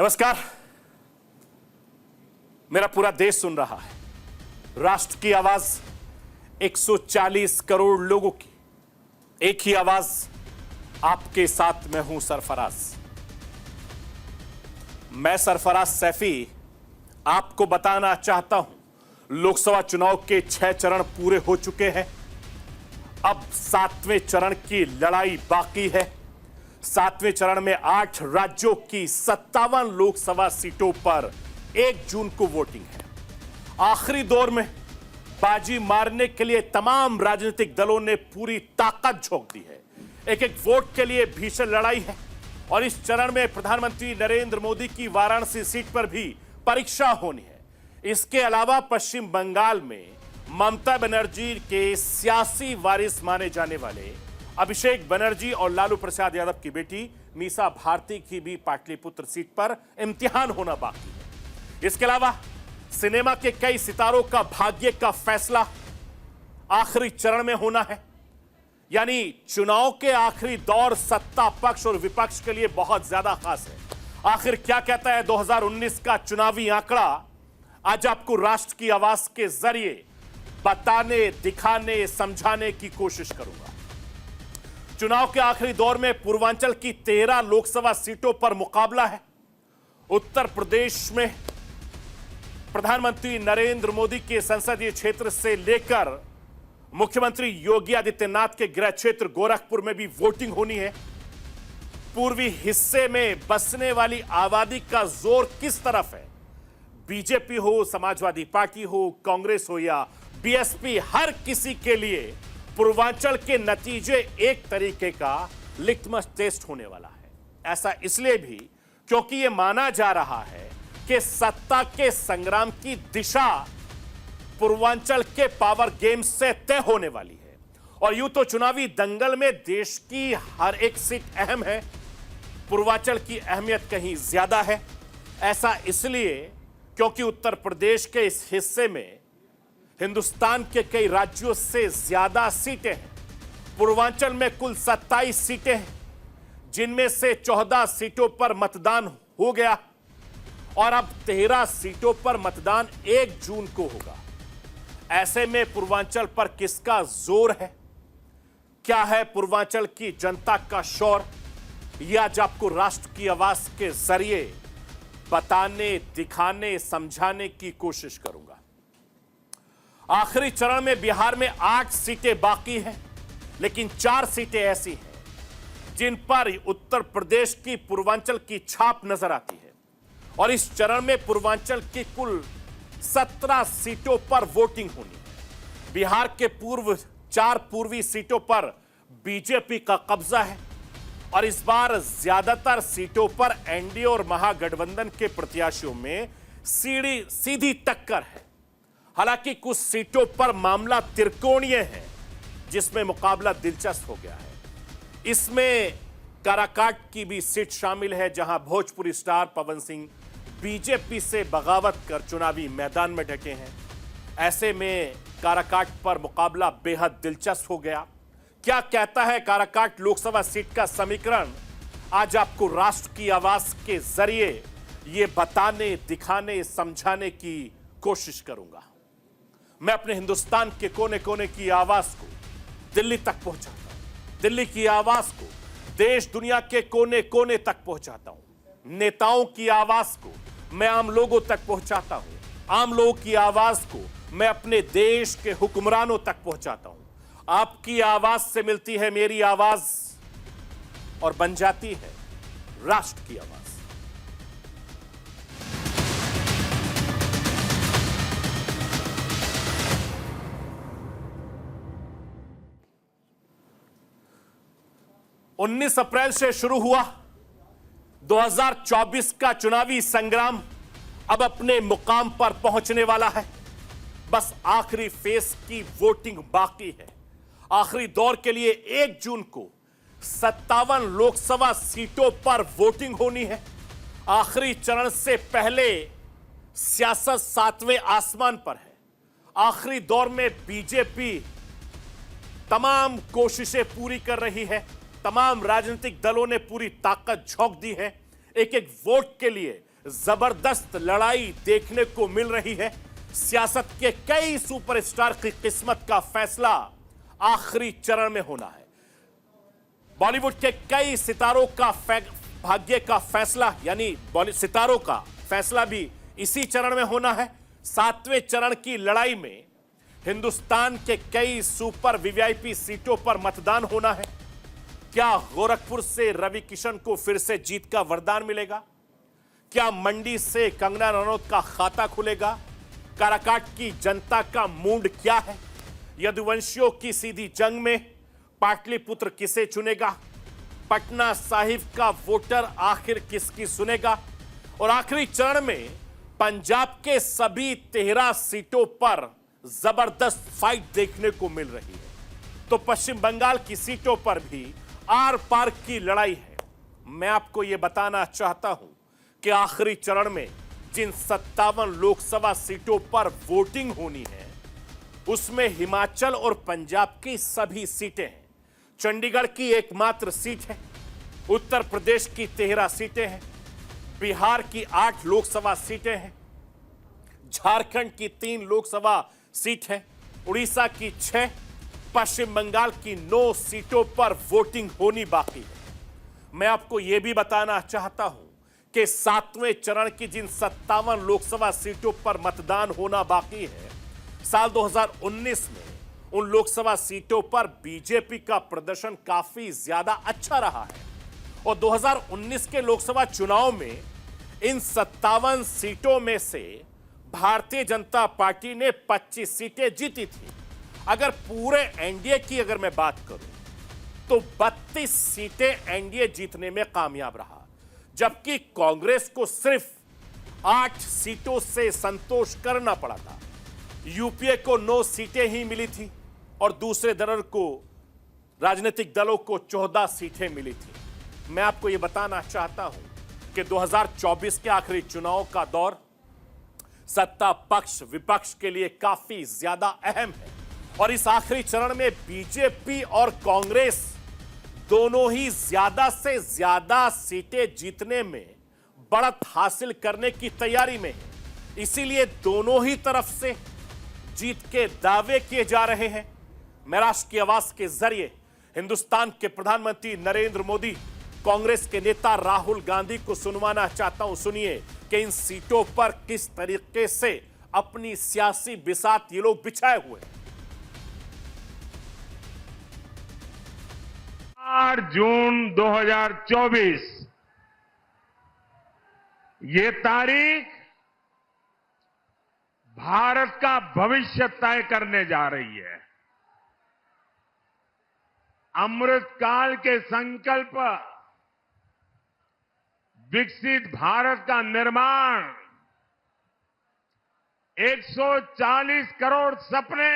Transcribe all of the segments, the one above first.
नमस्कार। मेरा पूरा देश सुन रहा है। राष्ट्र की आवाज 140 करोड़ लोगों की, एक ही आवाज, आपके साथ मैं हूं सरफराज। मैं सरफराज सैफी आपको बताना चाहता हूं, लोकसभा चुनाव के 6 चरण पूरे हो चुके हैं। अब 7वें चरण की लड़ाई बाकी है। 7वें चरण में 8 राज्यों की 57 लोकसभा सीटों पर 1 जून को वोटिंग है। आखिरी दौर में बाजी मारने के लिए तमाम राजनीतिक दलों ने पूरी ताकत झोंक दी है। एक एक वोट के लिए भीषण लड़ाई है और इस चरण में प्रधानमंत्री नरेंद्र मोदी की वाराणसी सीट पर भी परीक्षा होनी है। इसके अलावा पश्चिम बंगाल में ममता बनर्जी के सियासी वारिस माने जाने वाले अभिषेक बनर्जी और लालू प्रसाद यादव की बेटी मीसा भारती की भी पाटलिपुत्र सीट पर इम्तिहान होना बाकी है। इसके अलावा सिनेमा के कई सितारों का भाग्य का फैसला आखिरी चरण में होना है। यानी चुनाव के आखिरी दौर सत्ता पक्ष और विपक्ष के लिए बहुत ज्यादा खास है। आखिर क्या कहता है 2019 का चुनावी आंकड़ा, आज आपको राष्ट्र की आवाज के जरिए बताने, दिखाने, समझाने की कोशिश करूंगा। चुनाव के आखिरी दौर में पूर्वांचल की 13 लोकसभा सीटों पर मुकाबला है। उत्तर प्रदेश में प्रधानमंत्री नरेंद्र मोदी के संसदीय क्षेत्र से लेकर मुख्यमंत्री योगी आदित्यनाथ के गृह क्षेत्र गोरखपुर में भी वोटिंग होनी है। पूर्वी हिस्से में बसने वाली आबादी का जोर किस तरफ है? बीजेपी हो, समाजवादी पार्टी हो, कांग्रेस हो या बीएसपी, हर किसी के लिए पूर्वांचल के नतीजे एक तरीके का लिटमस टेस्ट होने वाला है। ऐसा इसलिए भी क्योंकि यह माना जा रहा है कि सत्ता के संग्राम की दिशा पूर्वांचल के पावर गेम से तय होने वाली है। और यूं तो चुनावी दंगल में देश की हर एक सीट अहम है, पूर्वांचल की अहमियत कहीं ज्यादा है। ऐसा इसलिए क्योंकि उत्तर प्रदेश के इस हिस्से में हिंदुस्तान के कई राज्यों से ज्यादा सीटें हैं। पूर्वांचल में कुल 27 सीटें हैं, जिनमें से 14 सीटों पर मतदान हो गया और अब 13 सीटों पर मतदान 1 जून को होगा। ऐसे में पूर्वांचल पर किसका जोर है? क्या है पूर्वांचल की जनता का शौर? यह आज आपको राष्ट्र की आवाज के जरिए बताने, दिखाने, समझाने की कोशिश करूंगा। आखिरी चरण में बिहार में 8 सीटें बाकी हैं, लेकिन 4 सीटें ऐसी हैं जिन पर उत्तर प्रदेश की पूर्वांचल की छाप नजर आती है। और इस चरण में पूर्वांचल की कुल 17 सीटों पर वोटिंग होनी है। बिहार के 4 पूर्वी सीटों पर बीजेपी का कब्जा है और इस बार ज्यादातर सीटों पर एनडीए और महागठबंधन के प्रत्याशियों में सीधी टक्कर है। हालांकि कुछ सीटों पर मामला त्रिकोणीय है, जिसमें मुकाबला दिलचस्प हो गया है। इसमें काराकाट की भी सीट शामिल है, जहां भोजपुरी स्टार पवन सिंह बीजेपी से बगावत कर चुनावी मैदान में डटे हैं। ऐसे में काराकाट पर मुकाबला बेहद दिलचस्प हो गया। क्या कहता है काराकाट लोकसभा सीट का समीकरण, आज आपको राष्ट्र की आवाज के जरिए यह बताने, दिखाने, समझाने की कोशिश करूंगा। मैं अपने हिंदुस्तान के कोने कोने की आवाज को दिल्ली तक पहुंचाता हूं, दिल्ली की आवाज को देश दुनिया के कोने कोने तक पहुंचाता हूं। नेताओं की आवाज को मैं आम लोगों तक पहुंचाता हूं, आम लोगों की आवाज को मैं अपने देश के हुक्मरानों तक पहुंचाता हूं। आपकी आवाज से मिलती है मेरी आवाज और बन जाती है राष्ट्र की आवाज। उन्नीस अप्रैल से शुरू हुआ 2024 का चुनावी संग्राम अब अपने मुकाम पर पहुंचने वाला है। बस आखिरी फेज की वोटिंग बाकी है। आखिरी दौर के लिए 1 जून को 57 लोकसभा सीटों पर वोटिंग होनी है। आखिरी चरण से पहले सियासत 7वें आसमान पर है। आखिरी दौर में बीजेपी तमाम कोशिशें पूरी कर रही है। तमाम राजनीतिक दलों ने पूरी ताकत झोंक दी है। एक एक वोट के लिए जबरदस्त लड़ाई देखने को मिल रही है। सियासत के कई सुपरस्टार की किस्मत का फैसला आखिरी चरण में होना है। बॉलीवुड के कई सितारों का भाग्य का फैसला यानी सितारों का फैसला भी इसी चरण में होना है। 7वें चरण की लड़ाई में हिंदुस्तान के कई सुपर वीवीआईपी सीटों पर मतदान होना है। क्या गोरखपुर से रवि किशन को फिर से जीत का वरदान मिलेगा? क्या मंडी से कंगना रनौत का खाता खुलेगा? काराकाट की जनता का मूड क्या है? यदुवंशियों की सीधी जंग में पाटलिपुत्र किसे चुनेगा? पटना साहिब का वोटर आखिर किसकी सुनेगा? और आखिरी चरण में पंजाब के सभी 13 सीटों पर जबरदस्त फाइट देखने को मिल रही है। तो पश्चिम बंगाल की सीटों पर भी आर पार की लड़ाई है। मैं आपको यह बताना चाहता हूं कि आखिरी चरण में जिन 57 लोकसभा सीटों पर वोटिंग होनी है उसमें हिमाचल और पंजाब की सभी सीटें हैं। चंडीगढ़ की एकमात्र सीट है। उत्तर प्रदेश की 13 सीटें हैं। बिहार की 8 लोकसभा सीटें हैं। झारखंड की 3 लोकसभा सीट है। उड़ीसा की 6, पश्चिम बंगाल की 9 सीटों पर वोटिंग होनी बाकी है। मैं आपको यह भी बताना चाहता हूं कि 7वें चरण की जिन 57 लोकसभा सीटों पर मतदान होना बाकी है, साल 2019 में उन लोकसभा सीटों पर बीजेपी का प्रदर्शन काफी ज्यादा अच्छा रहा है और 2019 के लोकसभा चुनाव में इन 57 सीटों में से भारतीय जनता पार्टी ने 25 सीटें जीती थी। अगर पूरे एनडीए की अगर मैं बात करूं तो 32 सीटें एनडीए जीतने में कामयाब रहा, जबकि कांग्रेस को सिर्फ 8 सीटों से संतोष करना पड़ा था। यूपीए को 9 सीटें ही मिली थी और दूसरे दल को राजनीतिक दलों को 14 सीटें मिली थी। मैं आपको यह बताना चाहता हूं कि 2024 के आखिरी चुनाव का दौर सत्ता पक्ष विपक्ष के लिए काफी ज्यादा अहम है और इस आखिरी चरण में बीजेपी और कांग्रेस दोनों ही ज्यादा से ज्यादा सीटें जीतने में बढ़त हासिल करने की तैयारी में है। इसीलिए दोनों ही तरफ से जीत के दावे किए जा रहे हैं। मैं राष्ट्र की आवाज के जरिए हिंदुस्तान के प्रधानमंत्री नरेंद्र मोदी, कांग्रेस के नेता राहुल गांधी को सुनवाना चाहता हूं। सुनिए कि इन सीटों पर किस तरीके से अपनी सियासी बिसात ये लोग बिछाए हुए हैं। 4 जून 2024 ये तारीख भारत का भविष्य तय करने जा रही है। अमृत काल के संकल्प, विकसित भारत का निर्माण, 140 करोड़ सपने,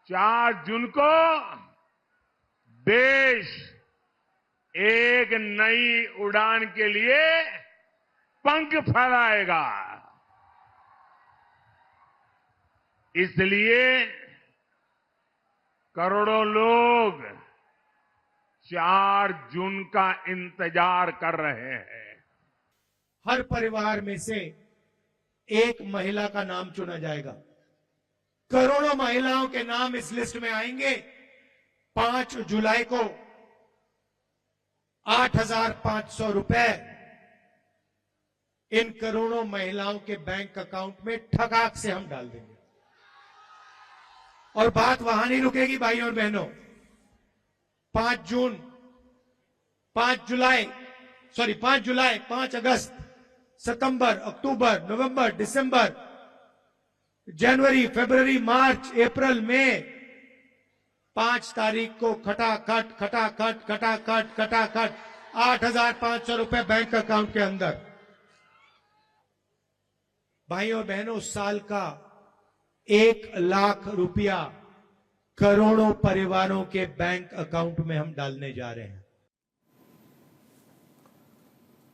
4 जून को देश एक नई उड़ान के लिए पंख फैलाएगा। इसलिए करोड़ों लोग 4 जून का इंतजार कर रहे हैं। हर परिवार में से एक महिला का नाम चुना जाएगा। करोड़ों महिलाओं के नाम इस लिस्ट में आएंगे। 5 जुलाई को 8,500 रुपए इन करोड़ों महिलाओं के बैंक अकाउंट में ठगाक से हम डाल देंगे। और बात वहां नहीं रुकेगी भाइयों और बहनों। 5 जुलाई, 5 अगस्त, सितंबर, अक्टूबर, नवंबर, दिसंबर, जनवरी, फरवरी, मार्च, अप्रैल, मई, 5 तारीख को खटाखट 8,500 रुपए बैंक अकाउंट के अंदर। भाइयों और बहनों, उस साल का 1 लाख रुपया करोड़ों परिवारों के बैंक अकाउंट में हम डालने जा रहे हैं।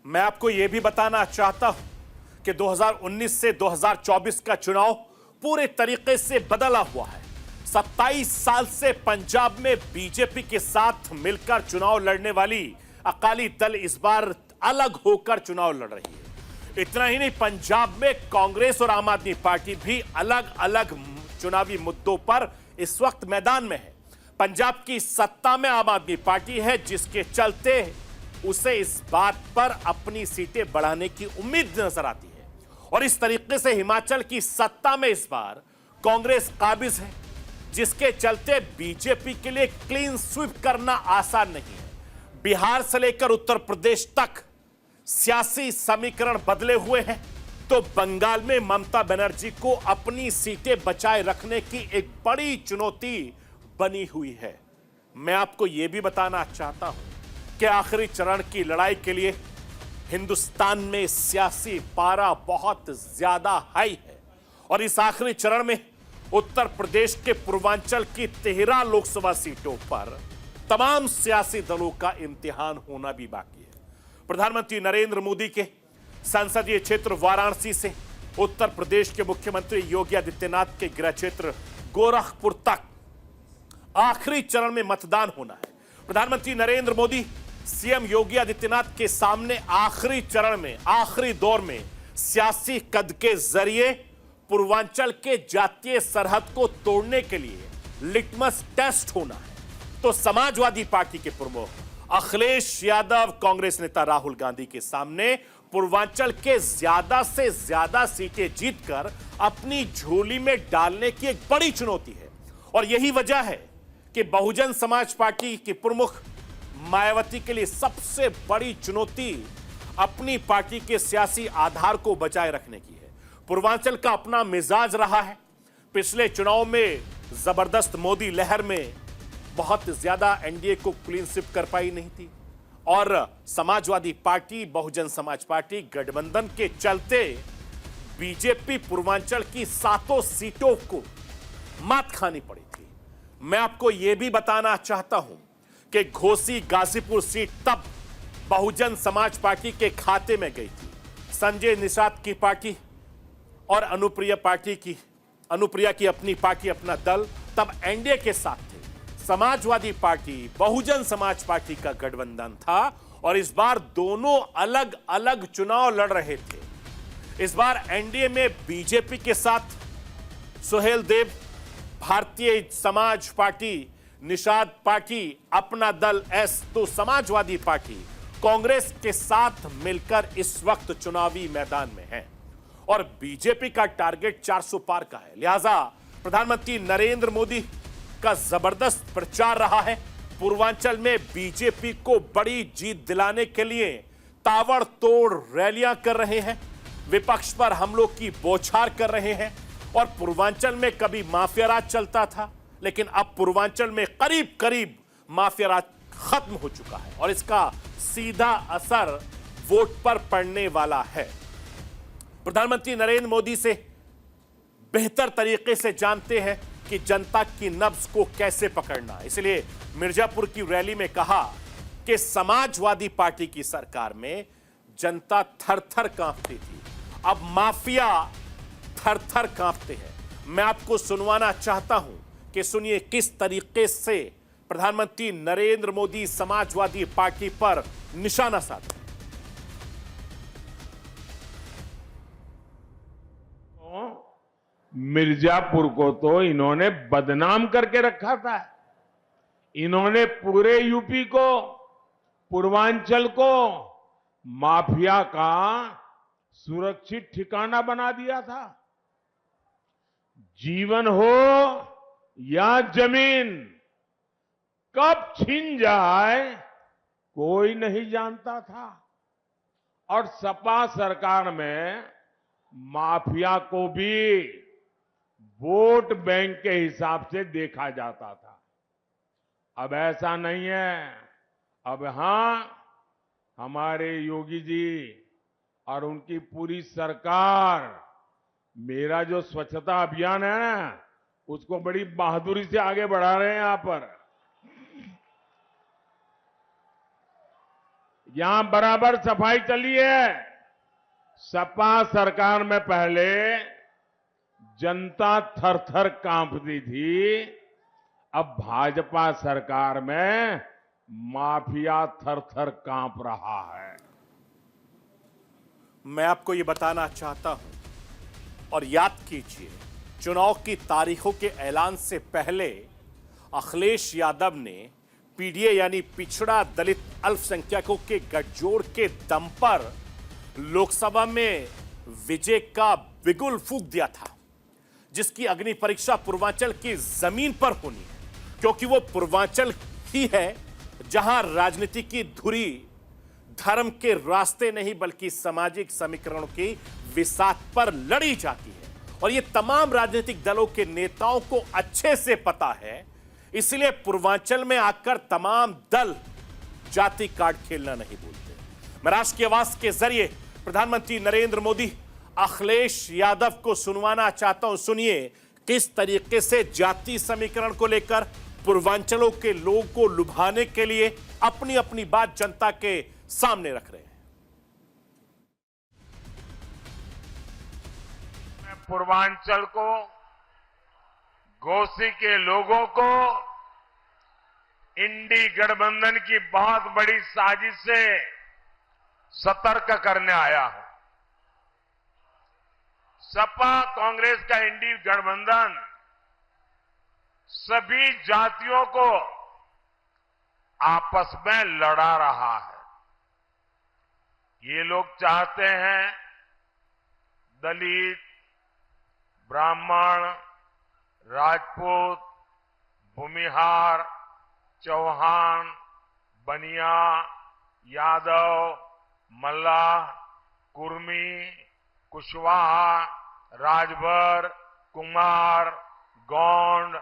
मैं आपको यह भी बताना चाहता हूं कि 2019 से 2024 का चुनाव पूरे तरीके से बदला हुआ है। 27 साल से पंजाब में बीजेपी के साथ मिलकर चुनाव लड़ने वाली अकाली दल इस बार अलग होकर चुनाव लड़ रही है। इतना ही नहीं, पंजाब में कांग्रेस और आम आदमी पार्टी भी अलग अलग चुनावी मुद्दों पर इस वक्त मैदान में है। पंजाब की सत्ता में आम आदमी पार्टी है, जिसके चलते उसे इस बात पर अपनी सीटें बढ़ाने की उम्मीद नजर आती है। और इस तरीके से हिमाचल की सत्ता में इस बार कांग्रेस काबिज है, जिसके चलते बीजेपी के लिए क्लीन स्वीप करना आसान नहीं है। बिहार से लेकर उत्तर प्रदेश तक सियासी समीकरण बदले हुए हैं, तो बंगाल में ममता बनर्जी को अपनी सीटें बचाए रखने की एक बड़ी चुनौती बनी हुई है। मैं आपको यह भी बताना चाहता हूं कि आखिरी चरण की लड़ाई के लिए हिंदुस्तान में सियासी पारा बहुत ज्यादा हाई है। और इस आखिरी चरण में उत्तर प्रदेश के पूर्वांचल की 13 लोकसभा सीटों पर तमाम सियासी दलों का इम्तिहान होना भी बाकी है। प्रधानमंत्री नरेंद्र मोदी के संसदीय क्षेत्र वाराणसी से उत्तर प्रदेश के मुख्यमंत्री योगी आदित्यनाथ के गृह क्षेत्र गोरखपुर तक आखिरी चरण में मतदान होना है। प्रधानमंत्री नरेंद्र मोदी सीएम योगी आदित्यनाथ के सामने आखिरी चरण में, आखिरी दौर में सियासी कद के जरिए पूर्वांचल के जातीय सरहद को तोड़ने के लिए लिटमस टेस्ट होना है। तो समाजवादी पार्टी के प्रमुख अखिलेश यादव कांग्रेस नेता राहुल गांधी के सामने पूर्वांचल के ज्यादा से ज्यादा सीटें जीतकर अपनी झोली में डालने की एक बड़ी चुनौती है। और यही वजह है कि बहुजन समाज पार्टी की प्रमुख मायावती के लिए सबसे बड़ी चुनौती अपनी पार्टी के सियासी आधार को बचाए रखने की है। पूर्वांचल का अपना मिजाज रहा है। पिछले चुनाव में जबरदस्त मोदी लहर में बहुत ज्यादा एनडीए को क्लीन स्वीप कर पाई नहीं थी, और समाजवादी पार्टी, बहुजन समाज पार्टी गठबंधन के चलते बीजेपी पूर्वांचल की 7 सीटों को मात खानी पड़ी थी। मैं आपको यह भी बताना चाहता हूं कि घोसी गाजीपुर सीट तब बहुजन समाज पार्टी के खाते में गई थी। संजय निषाद की पार्टी और अनुप्रिया की अपनी पार्टी, अपना दल तब एनडीए के साथ थे। समाजवादी पार्टी बहुजन समाज पार्टी का गठबंधन था, और इस बार दोनों अलग अलग चुनाव लड़ रहे थे। इस बार एनडीए में बीजेपी के साथ सुहेल देव, भारतीय समाज पार्टी, निषाद पार्टी, अपना दल एस, तो समाजवादी पार्टी कांग्रेस के साथ मिलकर इस वक्त चुनावी मैदान में है। और बीजेपी का टारगेट 400 पार का है। लिहाजा प्रधानमंत्री नरेंद्र मोदी का जबरदस्त प्रचार रहा है। पूर्वांचल में बीजेपी को बड़ी जीत दिलाने के लिए ताबड़तोड़ रैलियां कर रहे हैं, विपक्ष पर हमलों की बौछार कर रहे हैं। और पूर्वांचल में कभी माफिया राज चलता था, लेकिन अब पूर्वांचल में करीब करीब माफिया राज खत्म हो चुका है, और इसका सीधा असर वोट पर पड़ने वाला है। प्रधानमंत्री नरेंद्र मोदी से बेहतर तरीके से जानते हैं कि जनता की नब्ज को कैसे पकड़ना। इसलिए मिर्जापुर की रैली में कहा कि समाजवादी पार्टी की सरकार में जनता थर-थर कांपती थी, अब माफिया थर-थर कांपते हैं। मैं आपको सुनवाना चाहता हूं कि सुनिए किस तरीके से प्रधानमंत्री नरेंद्र मोदी समाजवादी पार्टी पर निशाना साधा। मिर्जापुर को तो इन्होंने बदनाम करके रखा था। इन्होंने पूरे यूपी को, पूर्वांचल को माफिया का सुरक्षित ठिकाना बना दिया था। जीवन हो या जमीन कब छिन जाए कोई नहीं जानता था। और सपा सरकार में माफिया को भी वोट बैंक के हिसाब से देखा जाता था। अब ऐसा नहीं है। अब हां, हमारे योगी जी और उनकी पूरी सरकार मेरा जो स्वच्छता अभियान है ना, उसको बड़ी बहादुरी से आगे बढ़ा रहे हैं। यहां बराबर सफाई चली है। सपा सरकार में पहले जनता थर-थर कांपती थी, अब भाजपा सरकार में माफिया थर-थर कांप रहा है। मैं आपको ये बताना चाहता हूं और याद कीजिए, चुनाव की तारीखों के ऐलान से पहले अखिलेश यादव ने पीडीए यानी पिछड़ा दलित अल्पसंख्यकों के गठजोड़ के दम पर लोकसभा में विजय का बिगुल फूंक दिया था, जिसकी अग्नि परीक्षा पूर्वांचल की जमीन पर होनी है, क्योंकि वो पूर्वांचल ही है जहां राजनीति की धुरी धर्म के रास्ते नहीं बल्कि सामाजिक समीकरणों की विसात पर लड़ी जाती है। और ये तमाम राजनीतिक दलों के नेताओं को अच्छे से पता है, इसलिए पूर्वांचल में आकर तमाम दल जाति कार्ड खेलना नहीं भूलते। मैं राष्ट्र की आवाज के जरिए प्रधानमंत्री नरेंद्र मोदी अखिलेश यादव को सुनवाना चाहता हूं। सुनिए किस तरीके से जाति समीकरण को लेकर पूर्वांचलों के लोगों को लुभाने के लिए अपनी अपनी बात जनता के सामने रख रहे हैं। मैं पूर्वांचल को, घोसी के लोगों को इंडी गठबंधन की बहुत बड़ी साजिश से सतर्क करने आया हूं। सपा कांग्रेस का इंडी गठबंधन सभी जातियों को आपस में लड़ा रहा है। ये लोग चाहते हैं दलित, ब्राह्मण, राजपूत, भूमिहार, चौहान, बनिया, यादव, मल्लाह, कुर्मी, कुशवाहा, राजभर, कुमार, गौंड,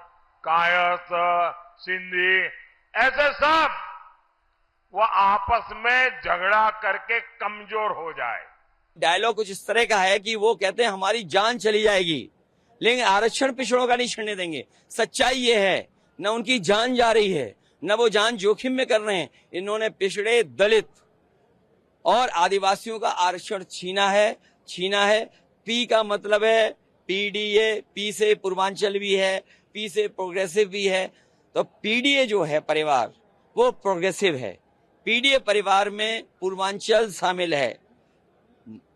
कायस्थ, सिंधी, ऐसे सब वो आपस में झगड़ा करके कमजोर हो जाए। डायलॉग कुछ इस तरह का है कि वो कहते हैं हमारी जान चली जाएगी, लेकिन आरक्षण पिछड़ों का नहीं छीनने देंगे। सच्चाई ये है, न उनकी जान जा रही है, न वो जान जोखिम में कर रहे हैं। इन्होंने पिछड़े, दलित और आदिवासियों का आरक्षण छीना है। पी का मतलब है पीडीए, पी से पूर्वांचल भी है, पी से प्रोग्रेसिव भी है। तो पीडीए जो है परिवार वो प्रोग्रेसिव है, पीडीए परिवार में पूर्वांचल शामिल है।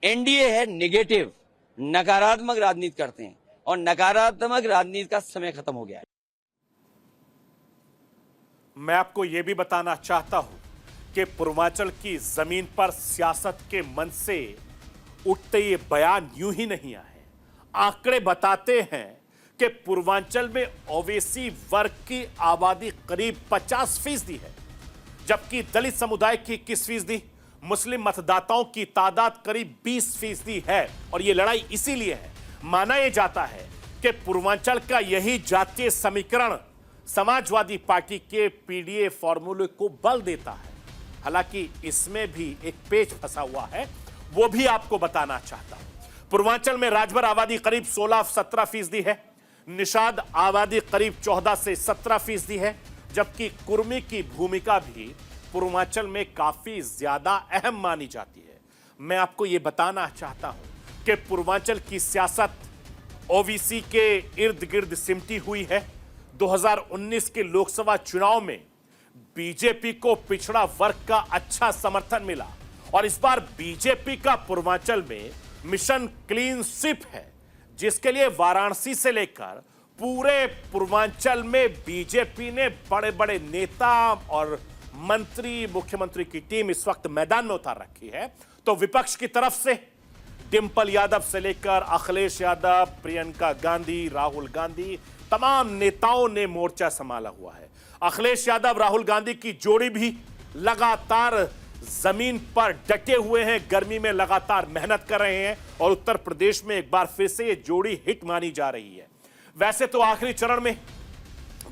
एनडीए है नेगेटिव, नकारात्मक राजनीति करते हैं और नकारात्मक राजनीति का समय खत्म हो गया है। मैं आपको यह भी बताना चाहता हूं कि पूर्वांचल की जमीन पर सियासत के मन से उठते ये बयान यूं ही नहीं आए। आंकड़े बताते हैं कि पूर्वांचल में ओवैसी वर्ग की आबादी करीब 50% है, जबकि दलित समुदाय की 21%, मुस्लिम मतदाताओं की तादाद करीब 20% है। और यह लड़ाई इसीलिए है, माना यह जाता है कि पूर्वांचल का यही जातीय समीकरण समाजवादी पार्टी के पीडीए फॉर्मूले को बल देता है। हालांकि इसमें भी एक पेच फंसा हुआ है, वो भी आपको बताना चाहता हूं। पूर्वांचल में राजभर आबादी करीब 16-17% है, निषाद आबादी करीब 14 से 17% है, जबकि कुर्मी की भूमिका भी पूर्वांचल में काफी ज्यादा अहम मानी जाती है। मैं आपको यह बताना चाहता हूं कि पूर्वांचल की सियासत ओबीसी के इर्द गिर्द सिमटी हुई है। 2019 के लोकसभा चुनाव में बीजेपी को पिछड़ा वर्ग का अच्छा समर्थन मिला और इस बार बीजेपी का पूर्वांचल में मिशन क्लीन स्वीप है, जिसके लिए वाराणसी से लेकर पूरे पूर्वांचल में बीजेपी ने बड़े बड़े नेता और मंत्री, मुख्यमंत्री की टीम इस वक्त मैदान में उतार रखी है। तो विपक्ष की तरफ से डिंपल यादव से लेकर अखिलेश यादव, प्रियंका गांधी, राहुल गांधी, तमाम नेताओं ने मोर्चा संभाला हुआ है। अखिलेश यादव, राहुल गांधी की जोड़ी भी लगातार जमीन पर डटे हुए हैं, गर्मी में लगातार मेहनत कर रहे हैं और उत्तर प्रदेश में एक बार फिर से ये जोड़ी हिट मानी जा रही है। वैसे तो आखिरी चरण में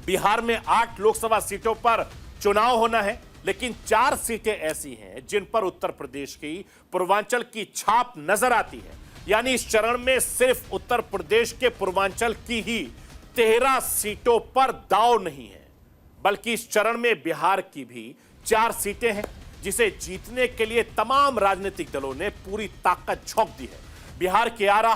बिहार में 8 लोकसभा सीटों पर चुनाव होना है, लेकिन 4 सीटें ऐसी हैं जिन पर उत्तर प्रदेश की पूर्वांचल की छाप नजर आती है। यानी इस चरण में सिर्फ उत्तर प्रदेश के पूर्वांचल की ही 13 सीटों पर दांव नहीं है, बल्कि इस चरण में बिहार की भी 4 सीटें हैं, जिसे जीतने के लिए तमाम राजनीतिक दलों ने पूरी ताकत झोंक दी है। बिहार के आरा,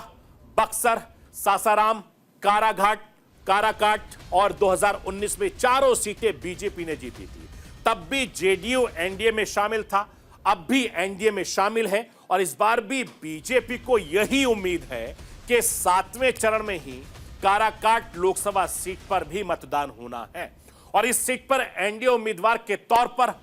बक्सर, सासाराम, काराकाट और 2019 में चारों सीटें बीजेपी ने जीती थी। तब भी जेडीयू एनडीए में शामिल था, अब भी एनडीए में शामिल है और इस बार भी बीजेपी को यही उम्मीद है कि 7वें चरण में ही काराकाट लोकसभा सीट पर भी मतदान होना है और इस सीट पर एनडीए उम्मीदवार के तौर पर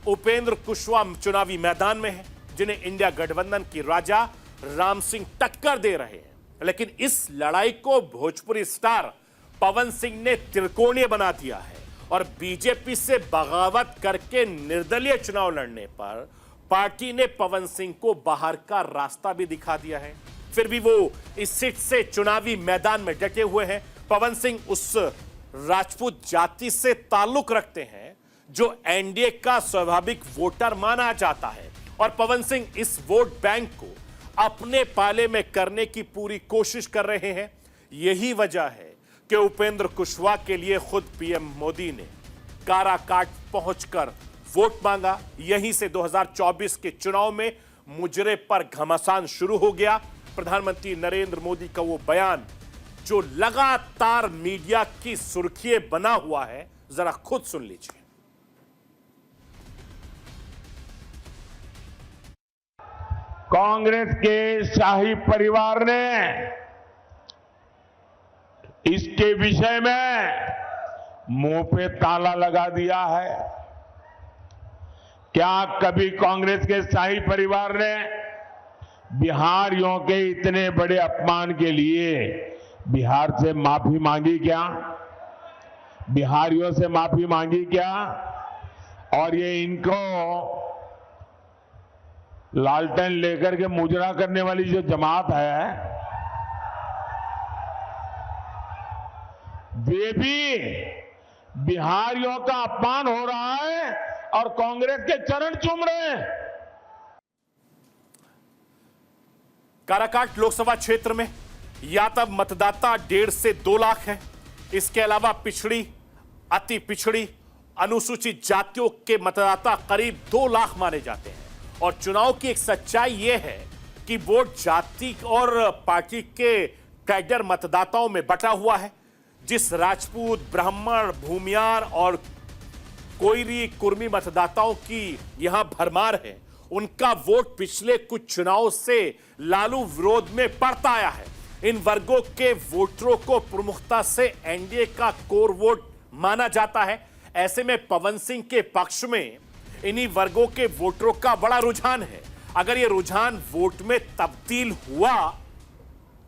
उपेंद्र कुशवाहा चुनावी मैदान में है, जिन्हें इंडिया गठबंधन की राजा राम सिंह टक्कर दे रहे हैं। लेकिन इस लड़ाई को भोजपुरी स्टार पवन सिंह ने त्रिकोणीय बना दिया है और बीजेपी से बगावत करके निर्दलीय चुनाव लड़ने पर पार्टी ने पवन सिंह को बाहर का रास्ता भी दिखा दिया है। फिर भी वो इस सीट से चुनावी मैदान में डटे हुए हैं। पवन सिंह उस राजपूत जाति से ताल्लुक रखते हैं जो एनडीए का स्वाभाविक वोटर माना जाता है और पवन सिंह इस वोट बैंक को अपने पाले में करने की पूरी कोशिश कर रहे हैं। यही वजह है कि उपेंद्र कुशवाहा के लिए खुद पीएम मोदी ने काराकाट पहुंचकर वोट मांगा। यहीं से 2024 के चुनाव में मुजरे पर घमासान शुरू हो गया। प्रधानमंत्री नरेंद्र मोदी का वो बयान जो लगातार मीडिया की सुर्खियां बना हुआ है, जरा खुद सुन लीजिए। कांग्रेस के शाही परिवार ने इसके विषय में मुंह पे ताला लगा दिया है। क्या कभी कांग्रेस के शाही परिवार ने बिहारियों के इतने बड़े अपमान के लिए बिहार से माफी मांगी क्या? बिहारियों से माफी मांगी क्या? और ये इनको लालटेन लेकर के मुजरा करने वाली जो जमात है, वे भी बिहारियों का अपमान हो रहा है और कांग्रेस के चरण चूम रहे हैं। काराकाट लोकसभा क्षेत्र में या तब मतदाता 1.5 से 2 लाख है। इसके अलावा पिछड़ी, अति पिछड़ी, अनुसूचित जातियों के मतदाता करीब 2 लाख माने जाते हैं और चुनाव की एक सच्चाई यह है कि वोट जाति और पार्टी के कैडर मतदाताओं में बटा हुआ है। जिस राजपूत, ब्राह्मण, भूमियार और कोयरी, कुर्मी मतदाताओं की यहां भरमार है, उनका वोट पिछले कुछ चुनाव से लालू विरोध में पड़ता आया है। इन वर्गों के वोटरों को प्रमुखता से एनडीए का कोर वोट माना जाता है। ऐसे में पवन सिंह के पक्ष में इन्हीं वर्गों के वोटरों का बड़ा रुझान है। अगर यह रुझान वोट में तब्दील हुआ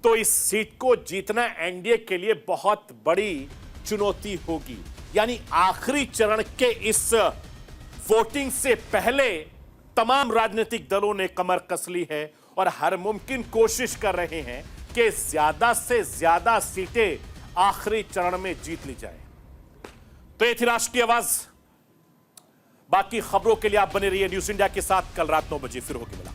तो इस सीट को जीतना एनडीए के लिए बहुत बड़ी चुनौती होगी। यानी आखिरी चरण के इस वोटिंग से पहले तमाम राजनीतिक दलों ने कमर कस ली है और हर मुमकिन कोशिश कर रहे हैं कि ज्यादा से ज्यादा सीटें आखिरी चरण में जीत ली जाए। तो ये थी राष्ट्रीय आवाज। बाकी खबरों के लिए आप बने रहिए न्यूज़ इंडिया के साथ। कल रात 9 बजे फिर होगी मुलाकात।